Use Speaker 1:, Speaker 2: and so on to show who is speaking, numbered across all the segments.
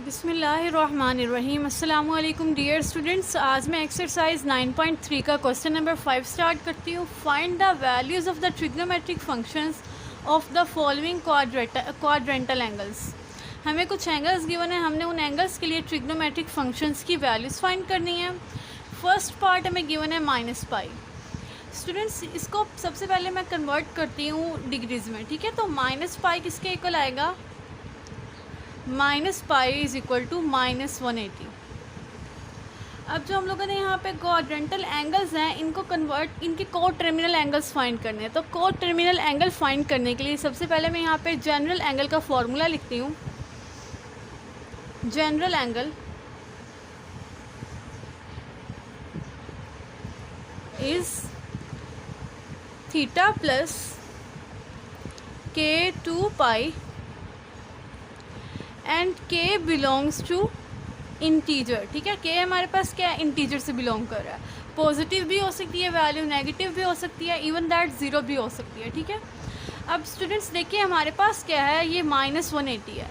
Speaker 1: बिस्मिल्लाहिर्रहमानिर्रहीम। अस्सलामु अलैकुम डियर स्टूडेंट्स। आज मैं एक्सरसाइज 9.3 का क्वेश्चन नंबर 5 स्टार्ट करती हूँ। Find the values of the trigonometric functions of the following quadrantal angles. हमें कुछ एंगल्स गिवन है, हमने उन एंगल्स के लिए ट्रिग्नोमेट्रिक फंक्शंस की वैल्यूज़ फाइंड करनी है। फर्स्ट पार्ट हमें गिवन है -पाई। स्टूडेंट्स इसको सबसे पहले मैं कन्वर्ट करती हूँ डिग्रीज़ में, ठीक है। तो -पाई किसके इक्वल आएगा? -पाई इज़ इक्वल टू -180। अब जो हम लोगों ने यहाँ पे क्वाड्रेंटल एंगल्स हैं, इनको कन्वर्ट, इनके को टर्मिनल एंगल्स फाइंड करने हैं। तो को टर्मिनल एंगल फाइंड करने के लिए सबसे पहले मैं यहाँ पे जनरल एंगल का फॉर्मूला लिखती हूँ। General angle is theta plus k2 and k belongs to integer, ठीक है। k हमारे पास क्या है? इंटीजर से बिलोंग कर रहा है। पॉजिटिव भी हो सकती है वैल्यू, नेगेटिव भी हो सकती है, इवन दैट ज़ीरो भी हो सकती है, ठीक है। अब स्टूडेंट्स देखिए हमारे पास क्या है, ये -180 है।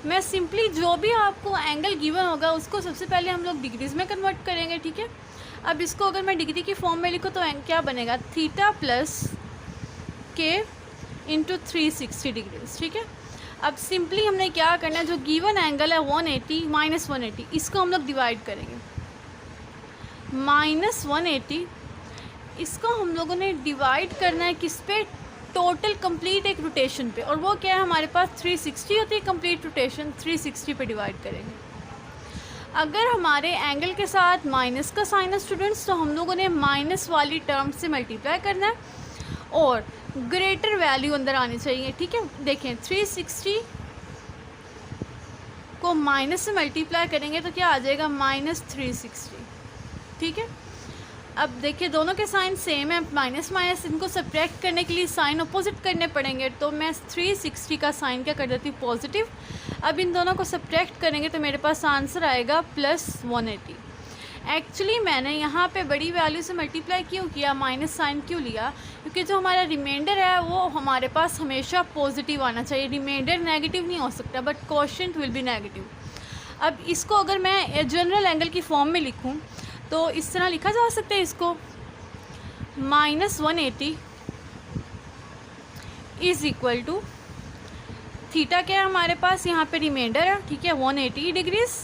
Speaker 1: मैं सिंपली जो भी आपको एंगल गिवन होगा उसको सबसे पहले हम लोग डिग्रीज़ में कन्वर्ट करेंगे, ठीक है। अब इसको अगर मैं डिग्री की फॉर्म में लिखूँ तो क्या बनेगा? Theta plus k into 360 degrees, ठीक है। अब सिंपली हमने क्या करना है, जो गिवन एंगल है 180 -180, इसको हम लोग डिवाइड करेंगे। -180 इसको हम लोगों ने डिवाइड करना है किस पे? टोटल कंप्लीट एक रोटेशन पे, और वो क्या है हमारे पास 360 होती है कंप्लीट रोटेशन, 360 पे डिवाइड करेंगे। अगर हमारे एंगल के साथ माइनस का साइन है स्टूडेंट्स, तो हम लोगों ने माइनस वाली टर्म से मल्टीप्लाई करना है और ग्रेटर वैल्यू अंदर आनी चाहिए, ठीक है। देखें 360 को माइनस से मल्टीप्लाई करेंगे तो क्या आ जाएगा? -360, ठीक है। अब देखिए दोनों के साइन सेम है, माइनस माइनस इनको सब्ट्रैक्ट करने के लिए साइन अपोजिट करने पड़ेंगे। तो मैं 360 का साइन क्या कर देती हूँ? पॉजिटिव। अब इन दोनों को सब्ट्रैक्ट करेंगे तो मेरे पास आंसर आएगा +180। एक्चुअली मैंने यहाँ पे बड़ी वैल्यू से मल्टीप्लाई क्यों किया, माइनस साइन क्यों लिया? क्योंकि जो हमारा रिमाइंडर है वो हमारे पास हमेशा पॉजिटिव आना चाहिए। रिमाइंडर नेगेटिव नहीं हो सकता, but quotient will be negative. अब इसको अगर मैं जनरल एंगल की फॉर्म में लिखूँ तो इस तरह लिखा जा सकता है इसको, -180 इज़ इक्वल टू थीटा क्या है हमारे पास यहाँ पे? रिमाइंडर है, ठीक है, 180 डिग्रीज़,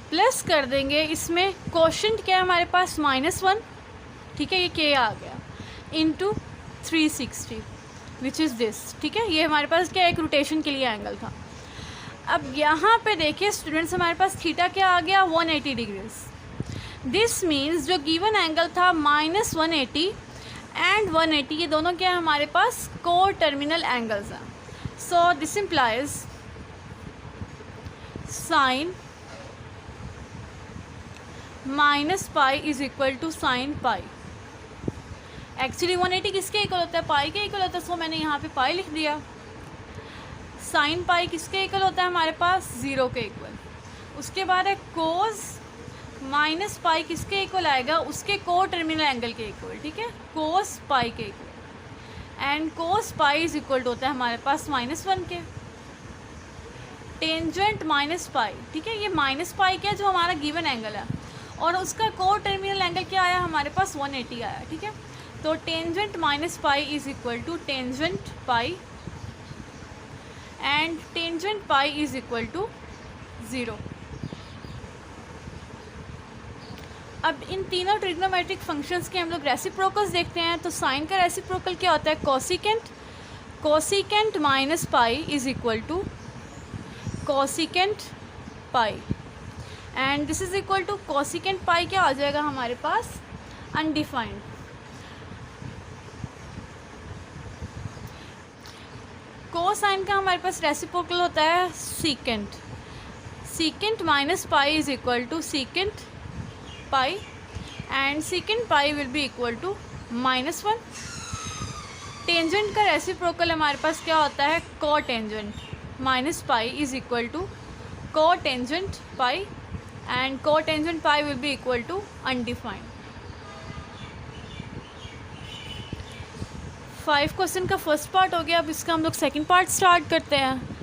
Speaker 1: प्लस कर देंगे इसमें कोशेंट क्या है हमारे पास? -1, ठीक है, ये k आ गया, इंटू 360 विच इज़ दिस, ठीक है। ये हमारे पास क्या एक रोटेशन के लिए एंगल था। अब यहाँ पे देखिए स्टूडेंट्स हमारे पास थीटा क्या आ गया? 180 डिग्रीज़। दिस मीन्स जो गिवन एंगल था -180 एंड 180, ये दोनों क्या है हमारे पास? को टर्मिनल एंगल्स हैं। सो दिस इम्प्लाइज साइन -पाई is equal to sine pi. Actually 180 किसके इक्वल होता है? पाई के इक्वल होता है, सो मैंने यहाँ पे पाई लिख दिया। साइन पाई किसके इक्वल होता है हमारे पास? 0 के इक्वल। उसके बाद है कोस -पाई किसके इक्वल आएगा? उसके को टर्मिनल एंगल के इक्वल, ठीक है, कोस पाई के equal. And cos pi is equal होता है हमारे पास -1 के। टेंजेंट -पाई, ठीक है, ये -पाई क्या जो हमारा गिवन एंगल है, और उसका को टर्मिनल एंगल क्या आया हमारे पास? 180 आया, ठीक है। तो tangent -pi is equal to tangent pi and tangent pi is equal to 0। अब इन तीनों ट्रिग्नोमेट्रिक फंक्शंस के हम लोग रेसिप्रोकल्स देखते हैं। तो साइन का रेसिप्रोकल क्या होता है? Cosecant. Cosecant -pi is equal to cosecant pi, and this is equal to cosecant pi क्या आ जाएगा हमारे पास? अनडिफाइंड। कोसाइन का हमारे पास रेसिप्रोकल होता है सीकेंट। सीकेंट -पाई is equal to secant pi and secant pi will be equal to -1। Tangent का रेसिप्रोकल हमारे पास क्या होता है? Cotangent. -Pi is equal to cotangent pi and cotangent pi will be equal to undefined. 5 question का first part हो गया। अब इसका हम लोग सेकंड पार्ट स्टार्ट करते हैं।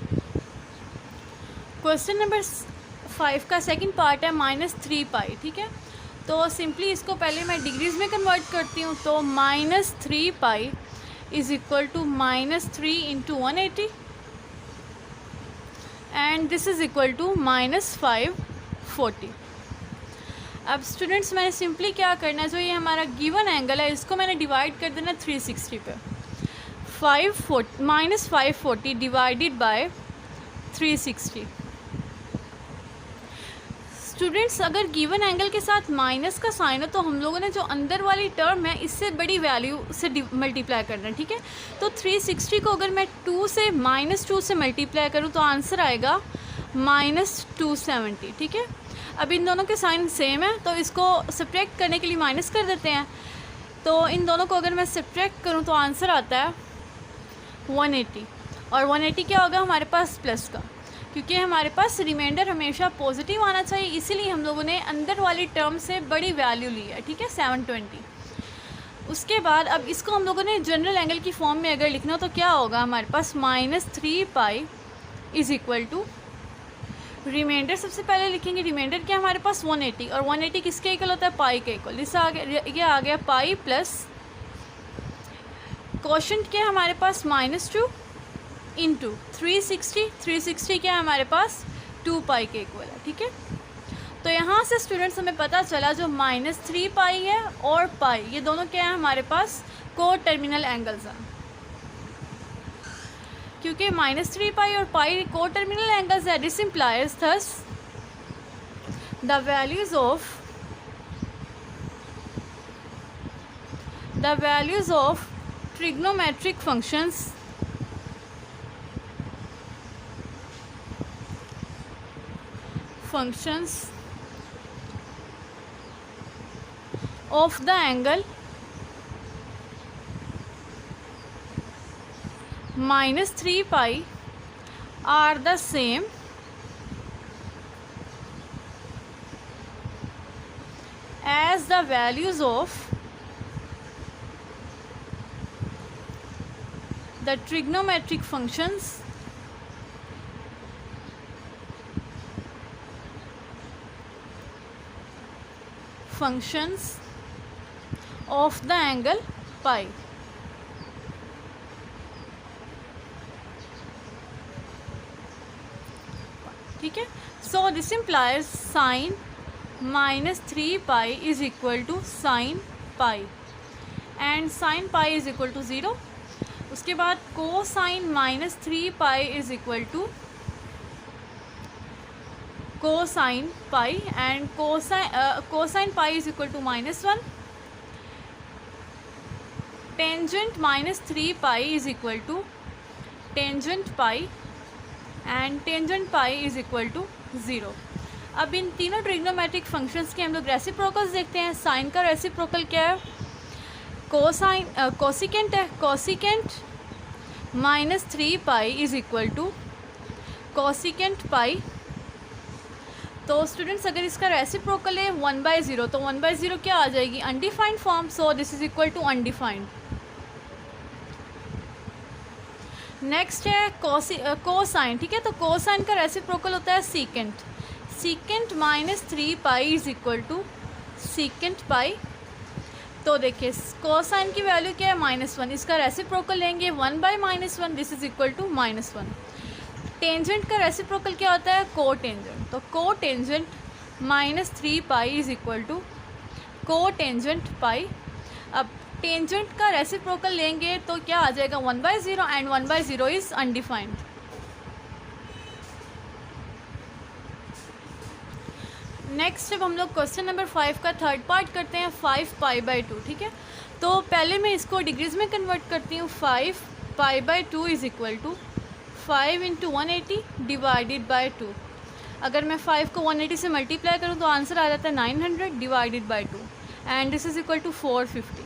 Speaker 1: क्वेश्चन नंबर 5 का सेकंड पार्ट है -3 पाई, ठीक है। तो सिंपली इसको पहले मैं डिग्रीज़ में कन्वर्ट करती हूँ। तो -3 pi is equal to -3 into 180 and this is equal to -540। अब स्टूडेंट्स मैंने सिंपली क्या करना है, जो ये हमारा गिवन एंगल है इसको मैंने डिवाइड कर देना 360 पे। -540 डिवाइडेड बाय 360। स्टूडेंट्स अगर गिवन एंगल के साथ माइनस का साइन हो तो हम लोगों ने जो अंदर वाली टर्म है इससे बड़ी वैल्यू से मल्टीप्लाई करना है, ठीक है। तो 360 को अगर मैं -2 से मल्टीप्लाई करूँ तो आंसर आएगा -270, ठीक है। अब इन दोनों के साइन सेम है तो इसको सब्ट्रैक्ट करने के लिए माइनस कर देते हैं। तो इन दोनों को अगर मैं सब्ट्रैक्ट करूँ तो आंसर आता है 180, और 180 क्या होगा हमारे पास प्लस का, क्योंकि हमारे पास रिमाइंडर हमेशा पॉजिटिव आना चाहिए, इसीलिए हम लोगों ने अंदर वाली टर्म से बड़ी वैल्यू ली है, ठीक है, 720। उसके बाद अब इसको हम लोगों ने जनरल एंगल की फॉर्म में अगर लिखना तो क्या होगा हमारे पास -3 pi is equal to reminder. सबसे पहले लिखेंगे रिमाइंडर क्या हमारे पास 180, और 180 किसके इक्वल होता है, पाई के इक्वल। इससे ये आ गया पाई प्लस क्वोशंट क्या हमारे पास -2 इंटू 360 क्या है हमारे पास 2 पाई के इक्वल है, ठीक है। तो यहाँ से स्टूडेंट्स हमें पता चला जो -3 पाई है और पाई ये दोनों क्या है हमारे पास को टर्मिनल एंगल्स हैं, क्योंकि -3 पाई और पाई को टर्मिनल एंगल्स है। This implies thus the values of trigonometric functions of the angle -3 pi are the same as the values of the trigonometric functions of the angle pi। ठीक है। So this implies sine -3 pi is equal to sine pi and sine pi is equal to 0। उसके बाद cosine -3 pi is equal to cosine pi and cosine pi is equal to -1। Tangent -3 pi is equal to tangent pi and tangent pi is equal to 0। अब इन तीनों trigonometric functions के हम लोग reciprocals देखते हैं। साइन का रेसिप्रोकल क्या है, कोसिकेंट है। Cosecant -3 pi is equal to cosecant pi. तो स्टूडेंट्स अगर इसका रेसिप्रोकल है 1/0 तो 1/0 क्या आ जाएगी, undefined form. So this is equal to undefined. Next है कोसाइन, ठीक है। तो कोसाइन का रेसिप्रोकल होता है secant. Secant -3 pi is equal to secant pi. तो देखिए कोसाइन की वैल्यू क्या है -1, इसका रेसिप्रोकल लेंगे 1/-1, this is equal to -1। Tangent का रेसिप्रोकल क्या होता है, कोटेंजेंट। तो cotangent -3 pi is equal to cotangent pi. अब टेंजेंट का रेसिप्रोकल लेंगे तो क्या आ जाएगा 1/0 एंड 1/0 इज अनडिफाइंड। नेक्स्ट जब हम लोग क्वेश्चन नंबर 5 का थर्ड पार्ट करते हैं 5 पाई/2, ठीक है। तो पहले मैं इसको डिग्रीज़ में कन्वर्ट करती हूँ। 5 pi is equal to 5 into 180 divided by 2। अगर मैं 5 को 180 से मल्टीप्लाई करूँ तो आंसर आ जाता है 900 divided by 2 and this is equal to 450।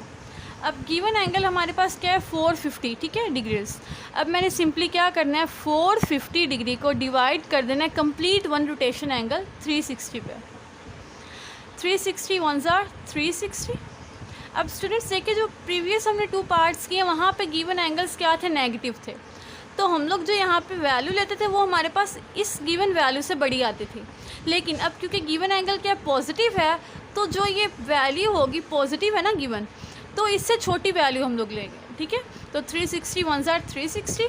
Speaker 1: अब गिवन एंगल हमारे पास क्या है 450, ठीक है, डिग्रीज। अब मैंने सिंपली क्या करना है 450 डिग्री को डिवाइड कर देना है कंप्लीट वन रोटेशन एंगल 360 पे। 360 1s are 360। अब स्टूडेंट्स देखिए जो प्रीवियस हमने 2 पार्ट्स किए वहाँ पे गिवन एंगल्स क्या थे, नेगेटिव थे। तो हम लोग जो यहाँ पे वैल्यू लेते थे वो हमारे पास इस गिवन वैल्यू से बड़ी आती थी, लेकिन अब क्योंकि गिवन एंगल क्या पॉजिटिव है, तो जो ये वैल्यू होगी पॉजिटिव है ना गिवन, तो इससे छोटी वैल्यू हम लोग लेंगे, ठीक है। तो 360 1 ज़ार 360,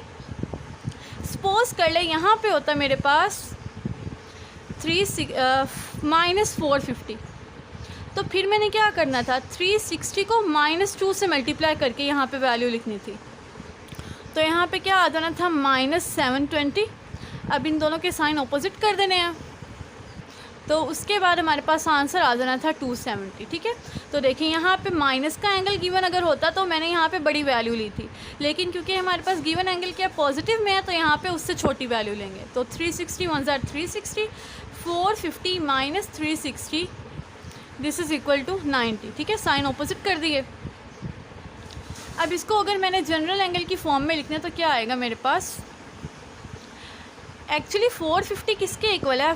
Speaker 1: सपोज कर ले यहाँ पे होता मेरे पास -450, तो फिर मैंने क्या करना था, 360 को -2 से मल्टीप्लाई करके यहाँ पे वैल्यू लिखनी थी। तो यहाँ पे क्या आ जाना था -720। अब इन दोनों के साइन ऑपोजिट कर देने हैं, तो उसके बाद हमारे पास आंसर आ जाना था 270, ठीक है। तो देखिए यहाँ पे माइनस का एंगल गिवन अगर होता तो मैंने यहाँ पे बड़ी वैल्यू ली थी, लेकिन क्योंकि हमारे पास गिवन एंगल क्या पॉजिटिव में है, तो यहाँ पे उससे छोटी वैल्यू लेंगे। तो 360 1 ज़ार 360, 450 minus 360, this is equal to 90, ठीक है। साइन ऑपोजिट कर दिए। अब इसको अगर मैंने जनरल एंगल की फॉर्म में लिखना है तो क्या आएगा मेरे पास, एक्चुअली 450 किसके इक्वल है,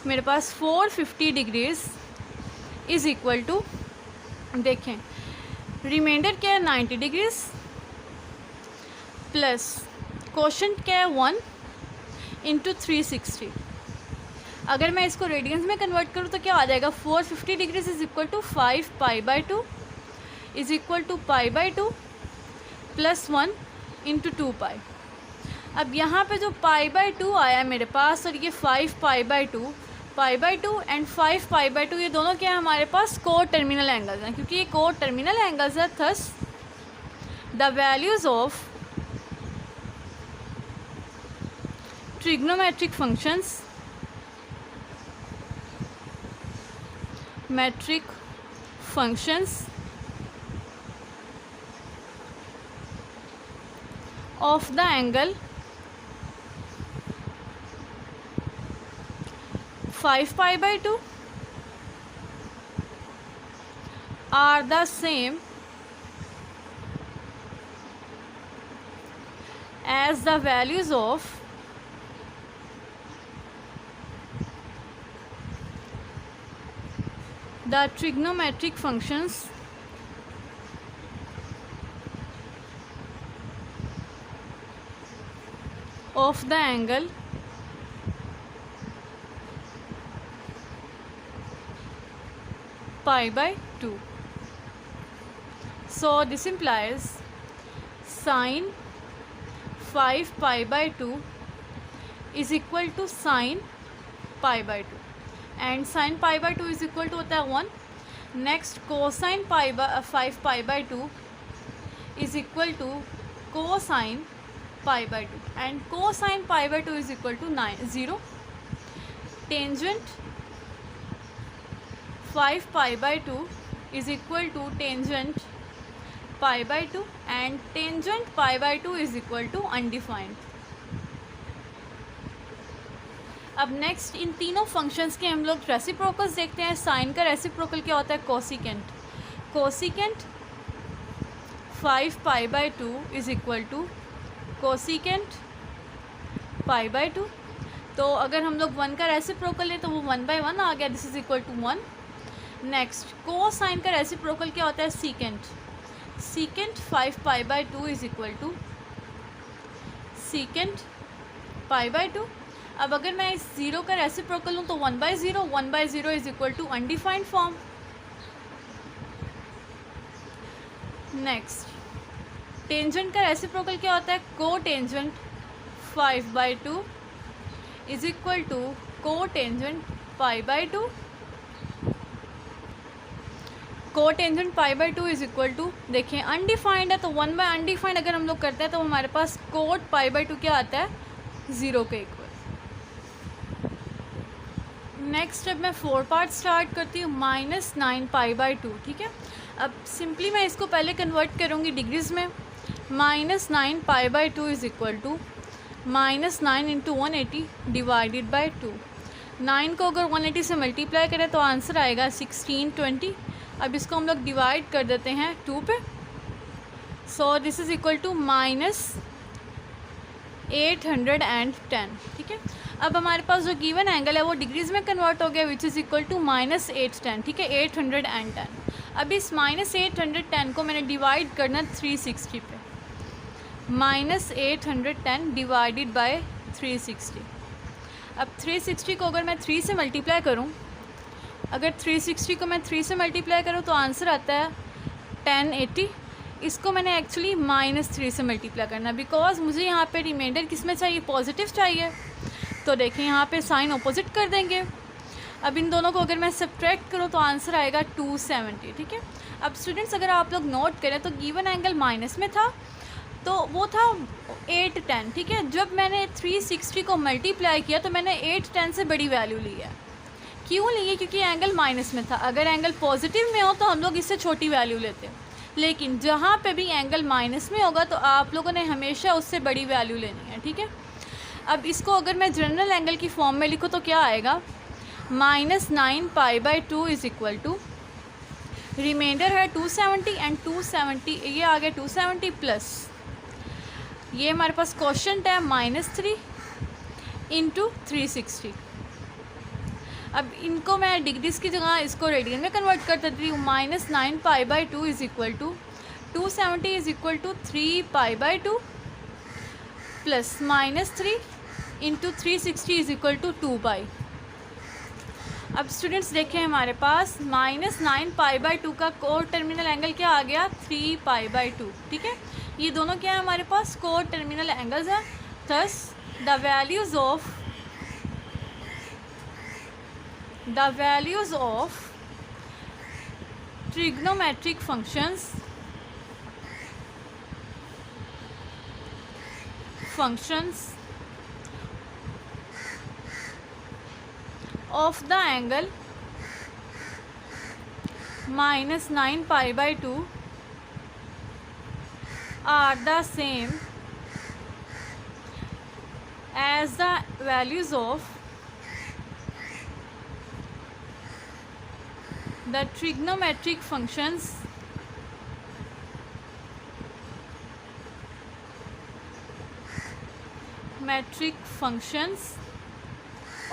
Speaker 1: मेरे पास 450 डिग्रीज इज़ इक्वल टू, देखें रिमाइंडर क्या है 90 डिग्रीज प्लस कोशेंट क्या है 1 इंटू 360। अगर मैं इसको रेडियंस में कन्वर्ट करूँ तो क्या आ जाएगा, 450 degrees is equal to 5 π/2 is equal to π/2 plus 1 into 2π। अब यहाँ पे जो π/2 आया है मेरे पास, और ये 5 π/2 एंड 5 π/2 ये दोनों क्या है हमारे पास को टर्मिनल एंगल्स हैं, क्योंकि ये को टर्मिनल एंगल्स है। Thus the values of trigonometric functions of the angle 5 π/2 are the same as the values of the trigonometric functions of the angle π/2. So this implies sin 5 π/2 is equal to sin π/2, and sin π/2 is equal to होता है 1. Next cosine 5 π/2 is equal to cosine π/2, and cosine π/2 is equal to 0. Tangent 5 π/2 is equal to tangent π/2, and tangent π/2 is equal to undefined. अब next in तीनों functions के हम लोग reciprocals देखते हैं। Sign का रेसिप्रोकल क्या होता है, cosecant. Cosecant 5 π/2 is equal to cosecant π/2। तो अगर हम लोग 1 का रेसिप्रोकल लें तो वो 1/1 आ गया, this is equal to 1. Next cosine का रेसिप्रोकल क्या होता है, secant. Secant 5 π/2 is equal to secant π/2. अब अगर मैं इस ज़ीरो का रेसिप्रोकल लूँ तो 1/0, 1/0 is equal to undefined form. Next tangent का रेसिप्रोकल क्या होता है, cotangent 5/2 is equal to cotangent π/2. Cotangent π/2 is equal to, देखिए अनडिफाइंड है तो 1/अनडिफाइंड अगर हम लोग करते हैं तो हमारे पास कोट π/2 क्या आता है, 0 के इक्वल. नेक्स्ट अब मैं 4 पार्ट स्टार्ट करती हूँ, -9 π/2. ठीक है, अब सिंपली मैं इसको पहले कन्वर्ट करूँगी डिग्रीज़ में. -9 π/2 is equal to -9 into 180 divided by 2. 9 को अगर 180 से मल्टीप्लाई करें तो आंसर आएगा 1620. अब इसको हम लोग डिवाइड कर देते हैं 2 पे. So this is equal to -810. ठीक है, अब हमारे पास जो गिवन एंगल है वो डिग्रीज़ में कन्वर्ट हो गया, विच इज़ इक्वल टू -810. ठीक है, 810. अब इस -810 को मैंने डिवाइड करना 360 पे. -810 डिवाइडेड बाय 360। अब 360 को अगर मैं 3 से मल्टीप्लाई करूं, अगर 360 को मैं 3 से मल्टीप्लाई करूं तो आंसर आता है 1080। इसको मैंने एक्चुअली -3 से मल्टीप्लाई करना है, बिकॉज मुझे यहाँ पे रिमाइंडर किस में चाहिए, पॉजिटिव चाहिए। तो देखें यहाँ पे साइन अपोजिट कर देंगे। अब इन दोनों को अगर मैं सब्ट्रैक्ट करूँ तो आंसर आएगा 270। ठीक है। अब स्टूडेंट्स अगर आप लोग नोट करें तो गिवन एंगल माइनस में था, तो वो था 810। ठीक है। जब मैंने 360 को मल्टीप्लाई किया तो मैंने 810 से बड़ी वैल्यू ली है। क्यों ली है? क्योंकि एंगल माइनस में था। अगर एंगल पॉजिटिव में हो तो हम लोग इससे छोटी वैल्यू लेते हैं, लेकिन जहाँ पे भी एंगल माइनस में होगा तो आप लोगों ने हमेशा उससे बड़ी वैल्यू लेनी है। ठीक है। अब इसको अगर मैं जनरल एंगल की फॉर्म में लिखूँ तो क्या आएगा, -9π/2 इज़ इक्वल टू, रिमाइंडर है 270 एंड 270 ये आ गया 270 प्लस ये हमारे पास क्वोशंट है -3 इंटू 360। अब इनको मैं डिग्रीज की जगह इसको रेडियन में कन्वर्ट कर देती हूँ। -9π/2 is equal to 270 is equal to 3π/2 plus -3 into 360 is equal to 2π। अब स्टूडेंट्स देखें हमारे पास -9π/2 का कोर टर्मिनल एंगल क्या आ गया, 3π/2। ठीक है। ये दोनों क्या है हमारे पास, कोर टर्मिनल एंगल्स हैं। Thus the values of trigonometric functions of the angle -9π/2 are the same as the values of the trigonometric functions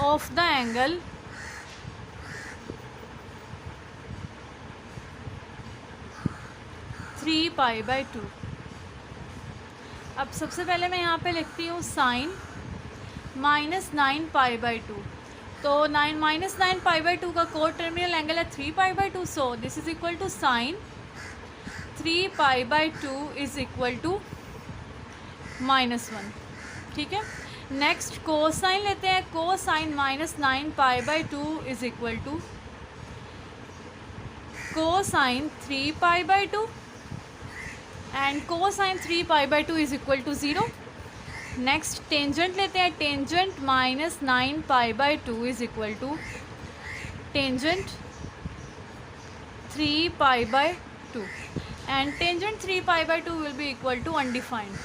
Speaker 1: of the angle (3π/2)। अब सबसे पहले मैं यहाँ पे लिखती हूँ साइन -9π/2। तो -9π/2 का कोर टर्मिनल एंगल है 3π/2। So this is equal to sine 3π/2 is equal to -1। ठीक है। नेक्स्ट कोसाइन लेते हैं। Cosine -9π/2 is equal to cosine 3π/2 and cosine 3π/2 is equal to 0। Next tangent लेते हैं। Tangent -9π/2 is equal to tangent 3π/2 and tangent 3π/2 will be equal to undefined.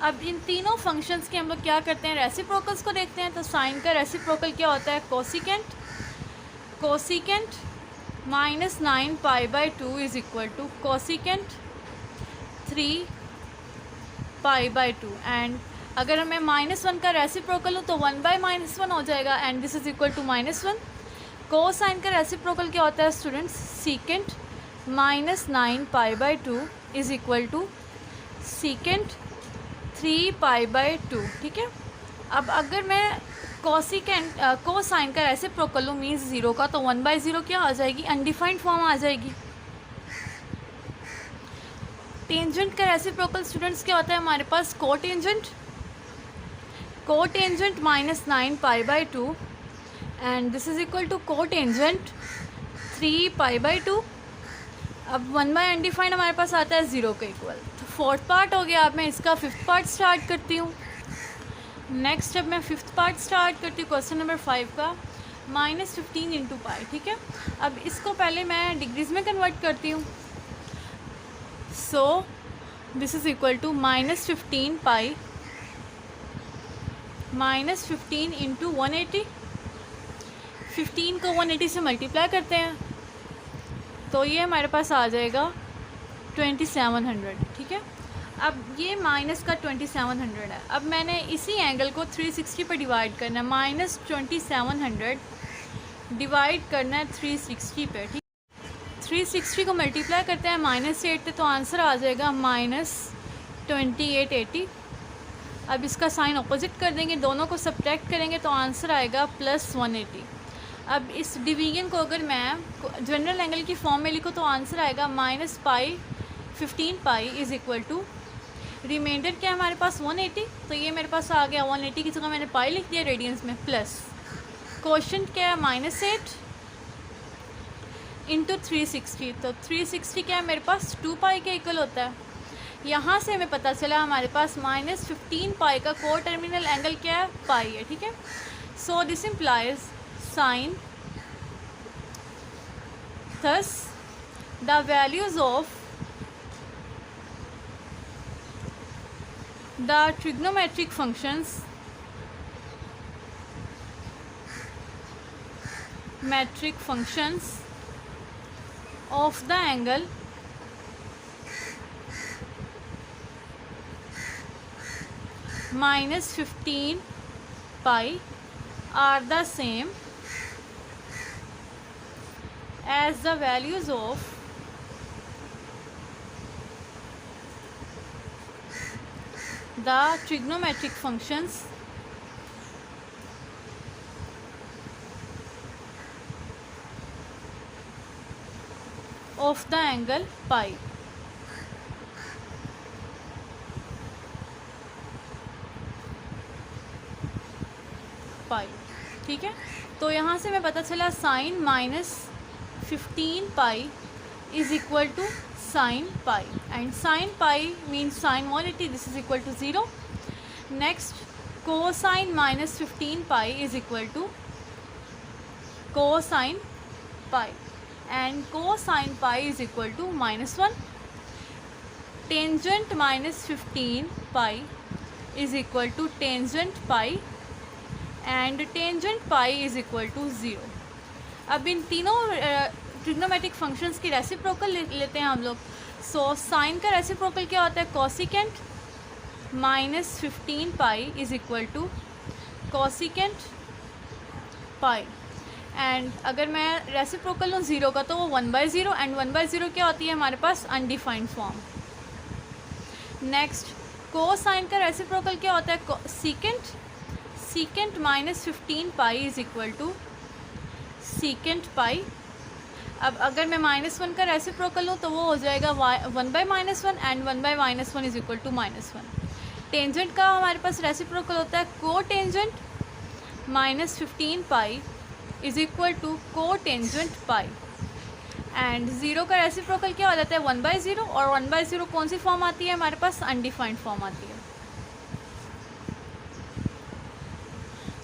Speaker 1: अब इन तीनों functions के हम लोग क्या करते हैं, रेसिप्रोकल्स को देखते हैं। तो साइन का रेसिप्रोकल क्या होता है, cosecant -9π/2 is equal to cosecant 3π/2 and अगर मैं -1 का रेसिप्रोकल हूँ तो 1/-1 हो जाएगा and this is equal to -1। Cosine का रेसिप्रोकल क्या होता है students, secant -9π/2 is equal to secant 3π/2। ठीक है। अब अगर मैं कोसाइन का रेसिप्रोकल लूँ मीन्स 0 का, तो 1/0 क्या आ जाएगी, अनडिफाइंड फॉर्म आ जाएगी। टेंजेंट का रेसिप्रोकल स्टूडेंट्स क्या होता है हमारे पास, cotangent -9π/2 and this is equal to cotangent 3π/2। अब 1/, अनडिफाइंड हमारे पास आता है 0 के इक्वल। तो फोर्थ पार्ट हो गया। अब मैं इसका फिफ्थ पार्ट स्टार्ट करती हूँ। नेक्स्ट अब मैं फिफ्थ पार्ट स्टार्ट करती हूँ क्वेश्चन नंबर 5 का, -15 इंटू पाई। ठीक है। अब इसको पहले मैं डिग्रीज में कन्वर्ट करती हूँ। So this is equal to -15 pi -15 into 180। 15 को 180 से मल्टीप्लाई करते हैं तो ये हमारे पास आ जाएगा 2700। ठीक है। अब ये माइनस का 2700 है। अब मैंने इसी एंगल को 360 पर डिवाइड करना है। -2700 डिवाइड करना है 360 पे। ठीक, 360 को मल्टीप्लाई करते हैं -8 तो आंसर आ जाएगा -2880। अब इसका साइन अपोजिट कर देंगे, दोनों को सब्ट्रैक्ट करेंगे तो आंसर आएगा +180। अब इस डिवीजन को अगर मैं जनरल एंगल की फॉर्म में लिखूँ तो आंसर आएगा -15 pi is equal to, reminder क्या है हमारे पास 180, तो ये मेरे पास आ गया 180 की जगह मैंने पाई लिख दिया रेडियंस में, प्लस कोशेंट क्या है -8 इंटू 360, तो 360 क्या है मेरे पास 2 पाई के इक्वल होता है। यहाँ से हमें पता चला हमारे पास -15 पाई का को टर्मिनल एंगल क्या है, पाई है, ठीक है। So this implies sine, thus the values of the trigonometric functions of the angle -15 pi are the same as the values of the trigonometric functions of the angle pi। ठीक है, तो यहाँ से हमें पता चला sine -15 pi is equal to sine pi, and sine pi means sine 180, this is equal to 0। Next cosine -15 pi is equal to cosine pi, and cosine pi is equal to -1। Tangent -15 pi is equal to tangent pi, and tangent pi is equal to 0। अब इन तीनों trigonometric functions की reciprocal लेते हैं हम लोग। So sine का reciprocal क्या होता है, cosecant -15 pi is equal to cosecant pi, and अगर मैं रेसिप्रोकल लूँ 0 का तो वो 1/0, एंड 1/0 क्या होती है हमारे पास, अनडिफाइंड फॉर्म। नेक्स्ट कोसाइन का रेसिप्रोकल क्या होता है, secant -15 pi is equal to secant pi. अब अगर मैं -1 का रेसिप्रोकल लूँ तो वो हो जाएगा 1/-1, and 1/-1 is equal to -1। Tangent का हमारे पास रेसिप्रोकल होता है cotangent -15 pi is equal to cotangent pi, and 0 का रेसिप्रोकल क्या हो जाता है 1/0, और 1/0 कौन सी फॉर्म आती है हमारे पास, अनडिफाइंड फॉर्म आती है।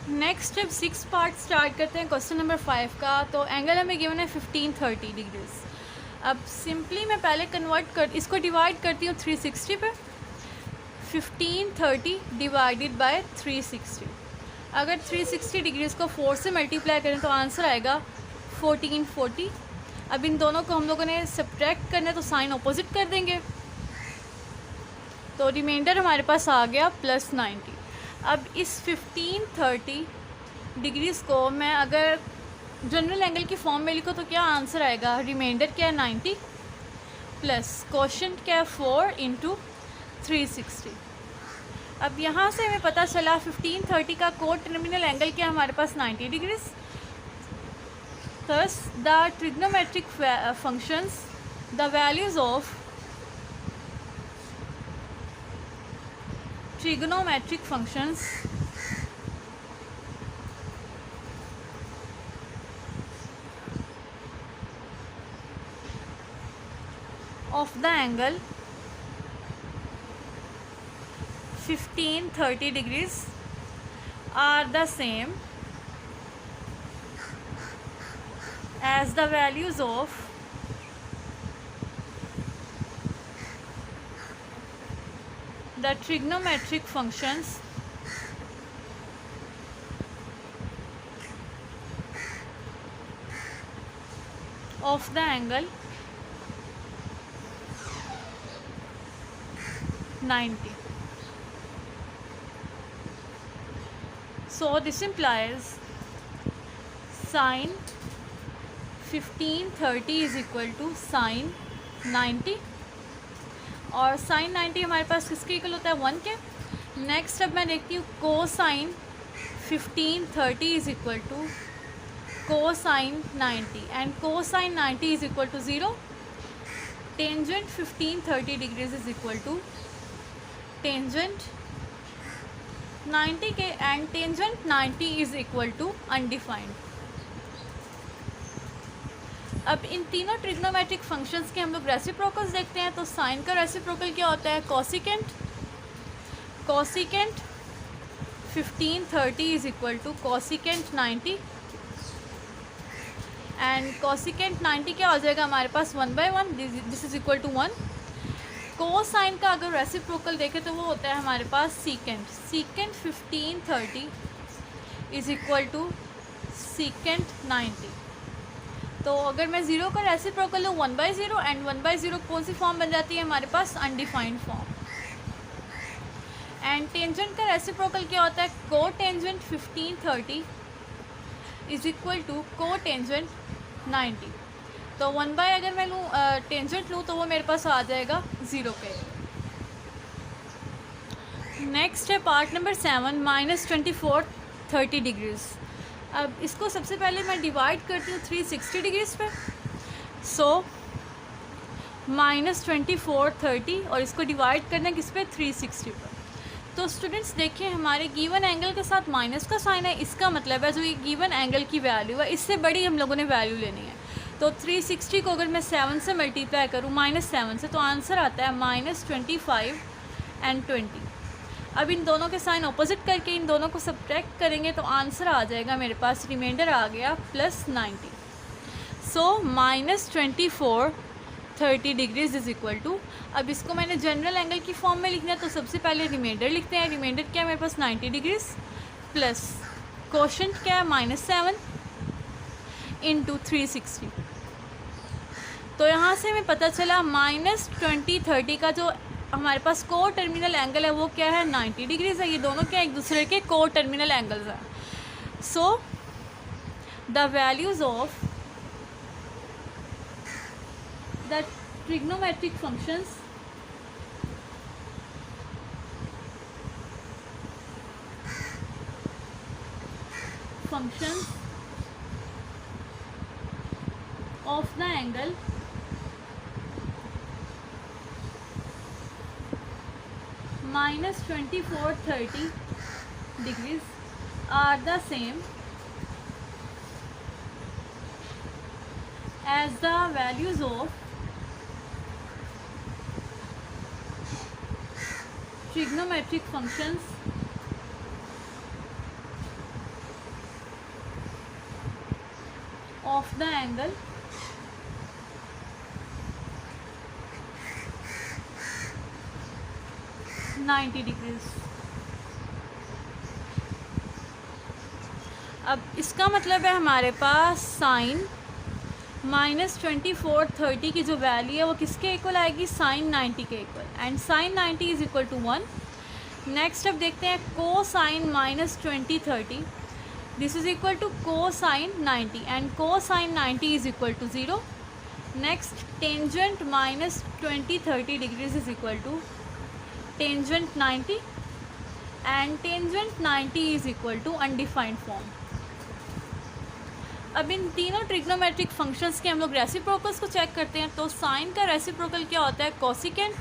Speaker 1: नेक्स्ट जब 6 पार्ट स्टार्ट करते हैं क्वेश्चन नंबर 5 का, तो एंगल हमें गिवन है 1530 डिग्रीज। अब सिंपली मैं पहले इसको डिवाइड करती हूँ 360 पे। 1530 डिवाइडेड बाय 360, अगर 360 डिग्रीज़ को 4 से मल्टीप्लाई करें तो आंसर आएगा 1440। अब इन दोनों को हम लोगों ने सब्ट्रैक्ट करना है तो साइन अपोजिट कर देंगे, तो रिमाइंडर हमारे पास आ गया +90। अब इस 1530 डिग्रीज़ को मैं अगर जनरल एंगल की फॉर्म में लिखो तो क्या आंसर आएगा, रिमाइंडर क्या है 90 प्लस कोशेंट क्या है 4 इंटू 360। अब यहाँ से हमें पता चला 1530 का को टर्मिनल एंगल क्या हमारे पास 90 degrees. Thus the trigonometric functions, the values of trigonometric functions of the angle 1530 degrees are the same as the values of the trigonometric functions of the angle 90. So this implies sine 1530 is equal to sine 90, और sign 90 हमारे पास किसके equal होता है, 1 के। Next अब मैं देखती हूँ cosine 1530 is equal to cosine 90, and cosine 90 is equal to 0। Tangent 1530 degrees is equal to tangent 90 के, and tangent 90 is equal to undefined. अब इन तीनों ट्रिग्नोमेट्रिक फंक्शंस के हम लोग रेसिप्रोकल्स देखते हैं। तो साइन का रेसिप्रोकल क्या होता है, cosecant. Cosecant 1530 is equal to cosecant 90, and cosecant 90 क्या हो जाएगा हमारे पास 1/1, this is equal to 1। Cosine का अगर रेसिप्रोकल देखें तो वो होता है हमारे पास secant. Secant 1530 is equal to secant 90। तो अगर मैं 0 का रेसिप्रोकल लूँ 1/0, एंड 1/0 कौन सी फॉर्म बन जाती है हमारे पास, अनडिफाइंड फॉर्म। एंड टेंजेंट का रेसिप्रोकल क्या होता है, को tangent 1530 is equal to cotangent 90। तो 1/, अगर मैं लूँ टेंजेंट लूँ तो वो मेरे पास आ जाएगा 0 पे। नेक्स्ट है पार्ट नंबर 7, -2430 डिग्रीज़। अब इसको सबसे पहले मैं डिवाइड करती हूँ 360 डिग्रीज़ पे। सो -2430, और इसको डिवाइड करना किस पे, 360 पर। तो स्टूडेंट्स देखिए हमारे गिवन एंगल के साथ माइनस का साइन है, इसका मतलब है जो ये गिवन एंगल की वैल्यू है इससे बड़ी हम लोगों ने वैल्यू लेनी है। तो 360 को अगर मैं 7 से मल्टीप्लाई करूँ -7 से, तो आंसर आता है -25 एंड 20। अब इन दोनों के साइन ऑपोजिट करके इन दोनों को सब्ट्रैक्ट करेंगे तो आंसर आ जाएगा मेरे पास, रिमाइंडर आ गया +90। सो -2430 डिग्रीज इज इक्वल टू, अब इसको मैंने जनरल एंगल की फॉर्म में लिखना है तो सबसे पहले रिमाइंडर लिखते हैं। रिमाइंडर क्या है मेरे पास, 90 डिग्रीज प्लस कोशेंट क्या है -7 इंटू 360। तो यहाँ से हमें पता चला -2030 का जो हमारे पास को टर्मिनल एंगल है वो क्या है, 90 डिग्रीज है। ये दोनों क्या एक दूसरे के को टर्मिनल एंगल्स हैं। So the values of the trigonometric functions of the angle -2430 degrees are the same as the values of trigonometric functions of the angle -90 degrees. अब इसका मतलब है हमारे पास साइन -2430 की जो वैल्यू है वो किसके इक्वल आएगी, साइन 90 के equal, and sine 90 is equal to 1। Next अब देखते हैं cosine -2030, this is equal to cosine 90, and cosine 90 is equal to 0। Next tangent -2030 degrees is equal to tangent 90, and tangent 90 is equal to undefined form. अब इन तीनों trigonometric functions के हम लोग reciprocals को check करते हैं। तो साइन का रेसिप्रोकल क्या होता है, cosecant.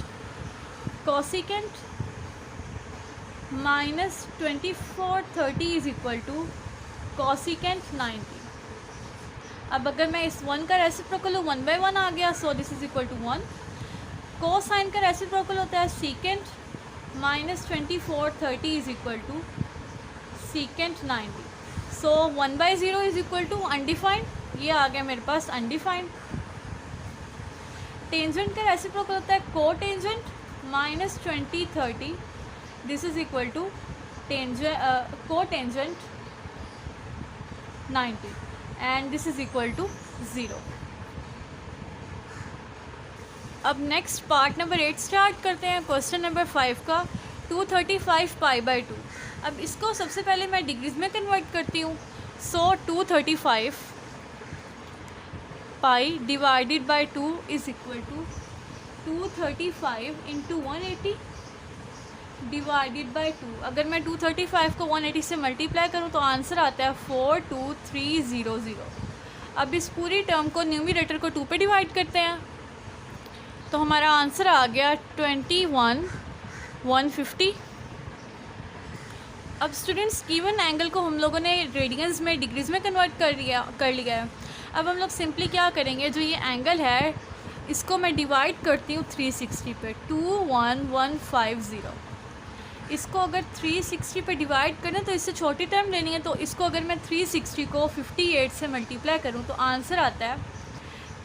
Speaker 1: Cosecant -2430 is equal to cosecant 90। अब अगर मैं इस 1 का रेसिप्रोकल लूँ 1/1 आ गया, so this is equal to 1। Cosine का रेसिप्रोकल होता है secant -2430 is equal to secant 90। So 1/0 is equal to undefined, ये आ गया मेरे पास अनडिफाइंड। टेंजेंट का रेसिप्रोकल होता है cotangent -2030, this is equal to cotangent 90, and this is equal to 0। अब नेक्स्ट पार्ट नंबर 8 स्टार्ट करते हैं। क्वेश्चन नंबर 5 का 235 π/2। अब इसको सबसे पहले मैं डिग्रीज में कन्वर्ट करती हूँ। So 235 pi divided by 2 is equal to 235 into 180 divided by 2। अगर मैं 235 को 180 से मल्टीप्लाई करूँ तो आंसर आता है 42300। अब इस पूरी टर्म को न्यूमरेटर को 2 पे डिवाइड करते हैं तो हमारा आंसर आ गया 21150। अब स्टूडेंट्स गिवन एंगल को हम लोगों ने रेडियंस में डिग्रीज में कन्वर्ट कर लिया है। अब हम लोग सिंपली क्या करेंगे, जो ये एंगल है इसको मैं डिवाइड करती हूँ 360 पे, 21150। इसको अगर 360 पे डिवाइड करें तो इससे छोटी टर्म लेनी है, तो इसको अगर मैं 360 को 58 से मल्टीप्लाई करूँ तो आंसर आता है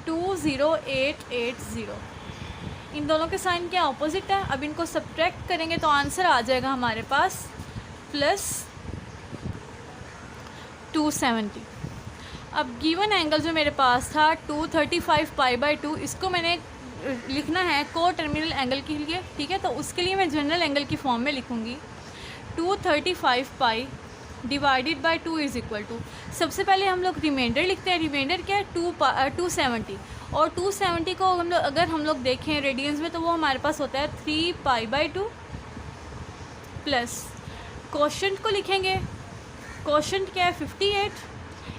Speaker 1: 20880। इन दोनों के साइन क्या अपोजिट है। अब इनको सब्ट्रैक्ट करेंगे तो आंसर आ जाएगा हमारे पास +270। अब गिवन एंगल जो मेरे पास था 235 पाई बाई 2, इसको मैंने लिखना है को टर्मिनल एंगल के लिए, ठीक है। तो उसके लिए मैं जनरल एंगल की फॉर्म में लिखूँगी 235 pi divided by 2 is equal to, सबसे पहले हम लोग रिमाइंडर लिखते हैं। रिमाइंडर क्या है 270, और 270 को अगर हम लोग देखें रेडियंस में तो वो हमारे पास होता है 3 पाई बाई 2 प्लस कोशेंट को लिखेंगे। कोशेंट क्या है 58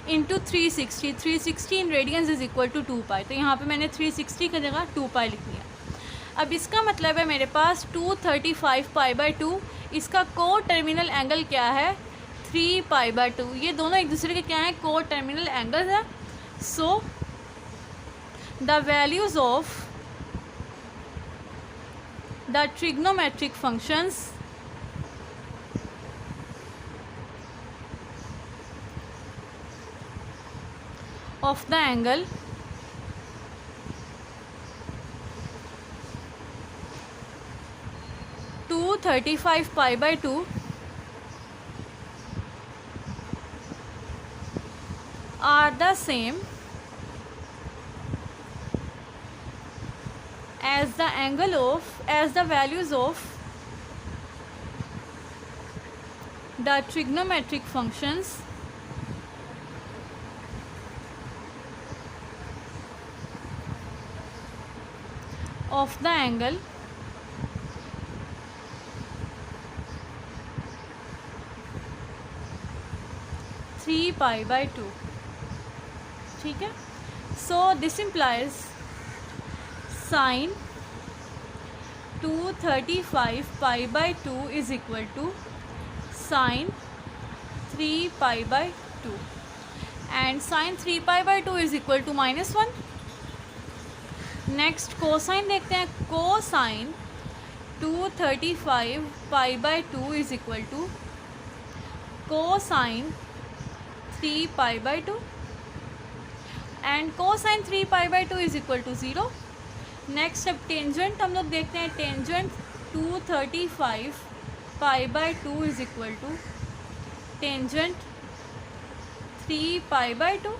Speaker 1: into 360, 360 in radians is equal to 2 pi. तो यहाँ पे मैंने 360 की जगह 2 पाई लिख लिया। अब इसका मतलब है मेरे पास 235 पाई बाई 2, इसका को टर्मिनल एंगल क्या है 3 पाई बाई 2। ये दोनों एक दूसरे के क्या हैं, को टर्मिनल एंगल है। So the values of the trigonometric functions of the angle to 35 pi by 2 are the same as the values of the trigonometric functions of the angle three pi by 2, ठीक है। So this implies sine 235 pi by 2 is equal to sine 3 pi by 2, and sine 3 pi by 2 is equal to -1। Next cosine देखते हैं। Cosine 235 pi by 2 is equal to cosine 3 pi by 2, and cosine 3 pi by 2 is equal to 0। Next अब tangent हम लोग देखते हैं। Tangent 235 pi by 2 is equal to tangent 3 pi by 2।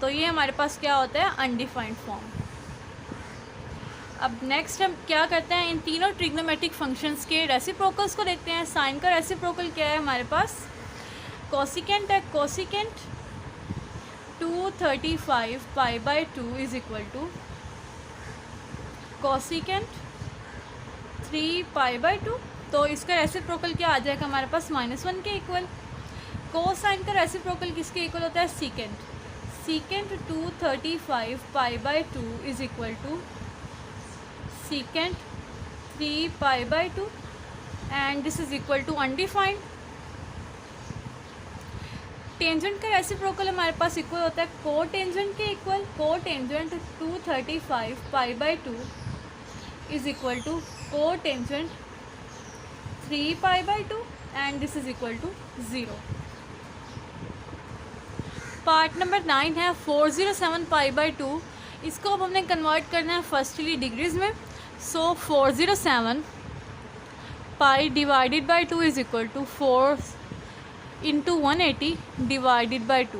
Speaker 1: तो ये हमारे पास क्या होता है, अनडिफाइंड फॉर्म। अब नेक्स्ट हम क्या करते हैं, इन तीनों ट्रिग्नोमेट्रिक फंक्शंस के रेसिप्रोकल्स को देखते हैं। साइन का रेसिप्रोकल क्या है हमारे पास, कोसिकेंट है। Cosecant 235 pi by 2 is equal to cosecant 3 pi by 2। तो इसका रेसिप्रोकल क्या आ जाएगा हमारे पास, -1 के इक्वल। कोसाइन का रेसिप्रोकल किसके इक्वल होता है, secant. Secant 235 pi by 2 is equal to secant 3 pi by 2, and this is equal to undefined। Tangent का रेसिप्रोकल हमारे पास इक्वल होता है कोटेंजेंट के equal. Cotangent 235 pi by 2 is equal to cotangent 3 pi by 2, and this is equal to 0। Part number 9 है 407 पाई by 2। इसको अब हमने कन्वर्ट करना है फर्स्टली डिग्रीज में। So 407 pi divided by 2 is equal to 4 into 180 divided by 2।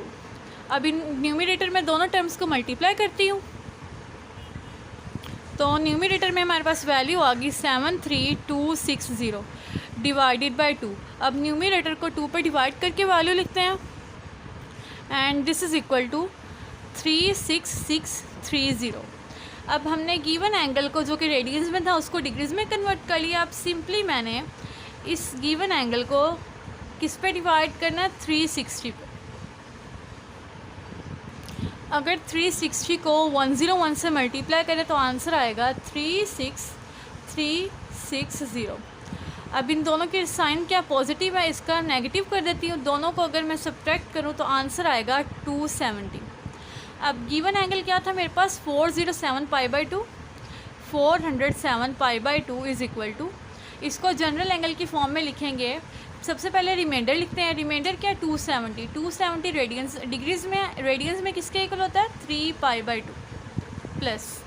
Speaker 1: अब in numerator में दोनों टर्म्स को मल्टीप्लाई करती हूँ तो न्यूमरेटर में हमारे पास वैल्यू आ गई 73260 डिवाइडेड बाई 2। अब न्यूमरेटर को 2 पे डिवाइड करके वैल्यू लिखते हैं, and this is equal to 36630। अब हमने गिवन एंगल को जो कि रेडियंस में था उसको डिग्रीज में कन्वर्ट कर लिया। अब सिंपली मैंने इस गिवन एंगल को किस पे डिवाइड करना है, 360 पे। अगर 360 को 101 से मल्टीप्लाई करें तो आंसर आएगा 36360। अब इन दोनों के साइन क्या पॉजिटिव है, इसका नेगेटिव कर देती हूँ। दोनों को अगर मैं सब्ट्रैक्ट करूँ तो आंसर आएगा 270। अब गिवन एंगल क्या था मेरे पास, 407 π/2। 407 π/2 इज़ इक्वल टू, इसको जनरल एंगल की फॉर्म में लिखेंगे। सबसे पहले रिमाइंडर लिखते हैं। रिमाइंडर क्या है, 270। 270 रेडियंस डिग्रीज में, रेडियंस में किसके इक्वल होता है, 3 π/2 प्लस।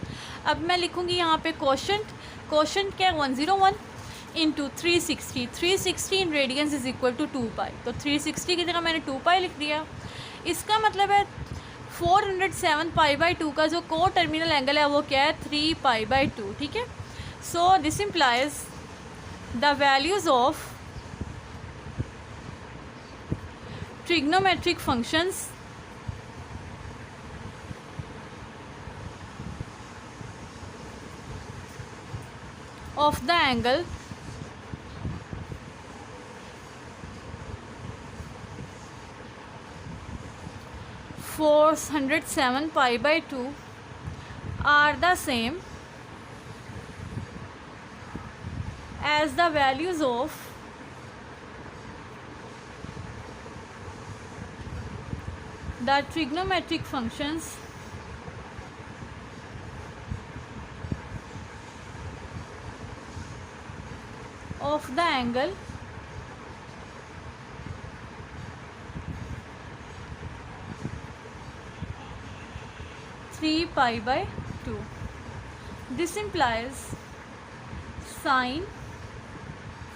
Speaker 1: अब मैं लिखूँगी यहाँ पे क्वोशंट। क्वोशंट क्या है, 101 into 360। 360 in radians is equal to 2 π। तो 360 की जगह मैंने 2 π लिख दिया। इसका मतलब है 407 π/2 का जो को टर्मिनल एंगल है वो क्या है, 3 π/2। ठीक है। So this implies the values of trigonometric functions of the angle 407 π/2 are the same as the values of the trigonometric functions of the angle 3 π/2. This implies sin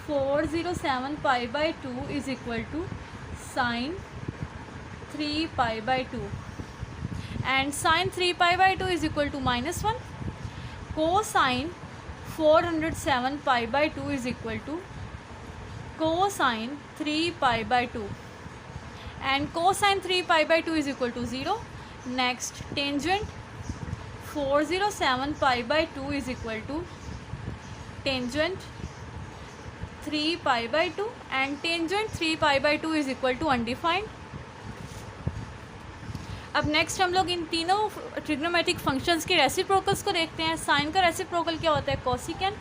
Speaker 1: 407 π/2 is equal to sin 3 π/2 and sin 3 π/2 is equal to -1. Cosine 407 π/2 is equal to cosine 3 π/2 and cosine 3 π/2 is equal to 0. Next, tangent 407 π/2 is equal to tangent 3 π/2 and tangent 3 π/2 is equal to undefined. अब next हम लोग इन तीनों trigonometric functions के reciprocals को देखते हैं। Sign का reciprocal क्या होता है, cosecant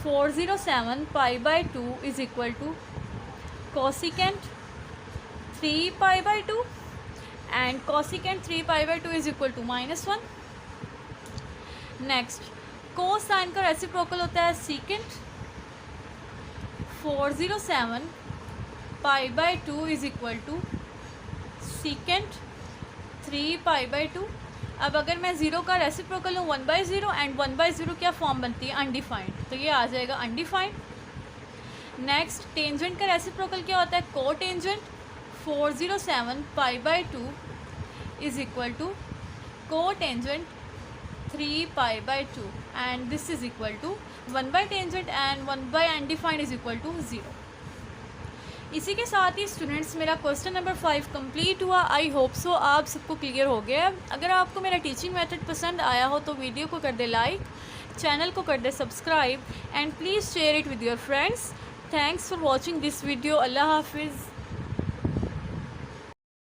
Speaker 1: 407 π/2 is equal to cosecant 3 π/2 and cosecant 3 π/2 is equal to -1. Next, cosine का रेसिप्रोकल होता है secant 407 π/2 is equal to secant 3 π/2. अब अगर मैं ज़ीरो का रेसिप्रोकल हूँ 1/0 एंड 1/0 क्या फॉर्म बनती है, अनडिफाइंड, तो ये आ जाएगा अनडिफाइंड. नेक्स्ट, टेंजेंट का रेसिप्रोकल क्या होता है, cotangent 407 π/2 is equal to cotangent 3 π/2 and this is equal to 1/टेंजेंट एंड 1/अनडिफाइंड इज इक्वल टू 0. इसी के साथ ही स्टूडेंट्स मेरा क्वेश्चन नंबर 5 कंप्लीट हुआ. आई होप सो आप सबको क्लियर हो गया. अगर आपको मेरा टीचिंग मेथड पसंद आया हो तो वीडियो को कर दे लाइक, चैनल को कर दे subscribe and please share it with your friends. Thanks for watching this video. अल्लाह हाफिज़.